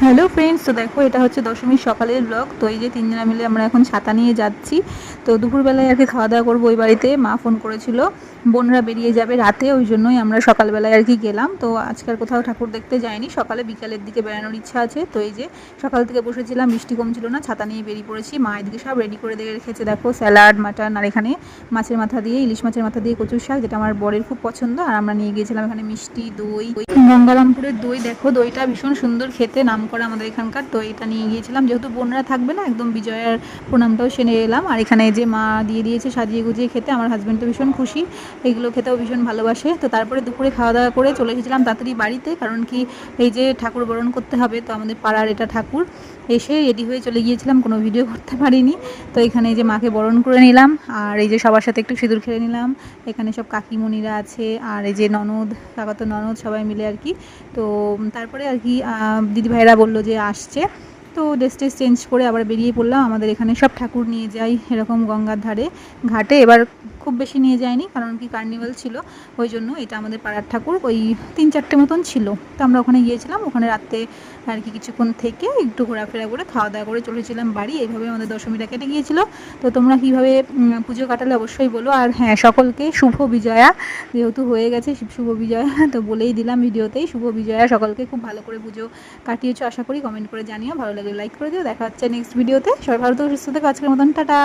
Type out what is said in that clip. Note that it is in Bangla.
হ্যালো ফ্রেন্ডস, তো দেখো এটা হচ্ছে দশমীর সকালের ব্লগ। তো এই যে তিনজনা মিলে আমরা এখন ছাতা নিয়ে যাচ্ছি। তো দুপুরবেলায় আর কি খাওয়া দাওয়া করবো ওই বাড়িতে। মা ফোন করেছিল বোনরা বেরিয়ে যাবে রাতে, ওই জন্যই আমরা সকালবেলায় আর কি গেলাম। তো আজকাল কোথাও ঠাকুর দেখতে যাইনি, সকালে বিকালের দিকে বেড়ানোর ইচ্ছা আছে। তো এই যে সকাল থেকে বসেছিলাম, বৃষ্টি কমছিল না, ছাতা নিয়ে বেরিয়ে পড়েছি। মা এদিকে সব রেডি করে দিয়ে রেখেছে, দেখো স্যালাড, মাটন, আর এখানে মাছের মাথা দিয়ে, ইলিশ মাছের মাথা দিয়ে কচুর শাক, যেটা আমার বরের খুব পছন্দ। আর আমরা নিয়ে গিয়েছিলাম এখানে মিষ্টি, দই, গঙ্গারামপুরের দই। দেখো দইটা ভীষণ সুন্দর খেতে, নাম করা আমাদের এখানকার। তো এটা নিয়ে গিয়েছিলাম, যেহেতু বোনরা থাকবে না, একদম বিজয়ার প্রণামটাও সেরে এলাম। আর এখানে যে মা দিয়ে দিয়েছে সাজিয়ে গুজিয়ে খেতে, আমার হাজব্যান্ড তো ভীষণ খুশি, এগুলো খেতেও ভীষণ ভালোবাসে। তো তারপরে দুপুরে খাওয়া দাওয়া করে চলে এসেছিলাম তাড়াতাড়ি বাড়িতে, কারণ কি এই যে ঠাকুর বরণ করতে হবে, তো আমাদের পাড়ার এটা ঠাকুর। এসে রেডি হয়ে চলে গিয়েছিলাম, কোনো ভিডিও করতে পারিনি। তো এখানে এই যে মাকে বরণ করে নিলাম, আর এই যে সবার সাথে একটু সিঁদুর খেলে নিলাম। এখানে সব কাকিমণিরা আছে, আর এই যে ননদ, কাকাতো ননদ, সবাই মিলে আর কি। তো তারপরে আর কি দিদিভাইরা বললো যে আসছে, তো ড্রেস টেস চেঞ্জ করে আবার বেরিয়ে পড়লাম। আমাদের এখানে সব ঠাকুর নিয়ে যাই এরকম গঙ্গার ধারে ঘাটে। এবার খুব বেশি নিয়ে যায়নি, কারণ কি কার্নিভাল ছিল, ওই জন্য। এটা আমাদের পাড়ার ঠাকুর, ওই 3-4টে মতন ছিল। তো আমরা ওখানে গিয়েছিলাম, ওখানে রাত্রে আর কি কিছুক্ষণ থেকে একটু ঘোরাফেরা করে খাওয়া দাওয়া করে চলেছিলাম বাড়ি। এইভাবে আমাদের দশমীটা কেটে গিয়েছিল। তো তোমরা কীভাবে পুজো কাটালে অবশ্যই বলো। আর হ্যাঁ, সকলকে শুভ বিজয়া, যেহেতু হয়ে গেছে শুভ বিজয়া, তো বলেই দিলাম ভিডিওতেই, শুভ বিজয়া সকলকে। খুব ভালো করে পুজো কাটিয়েছো আশা করি। কমেন্ট করে জানিও, ভালো লাগলে লাইক করে দিও। দেখা হচ্ছে নেক্সট ভিডিওতে। সবাই ভালো থেকো, সুস্থ থেকো। আজকের মতন টাটা।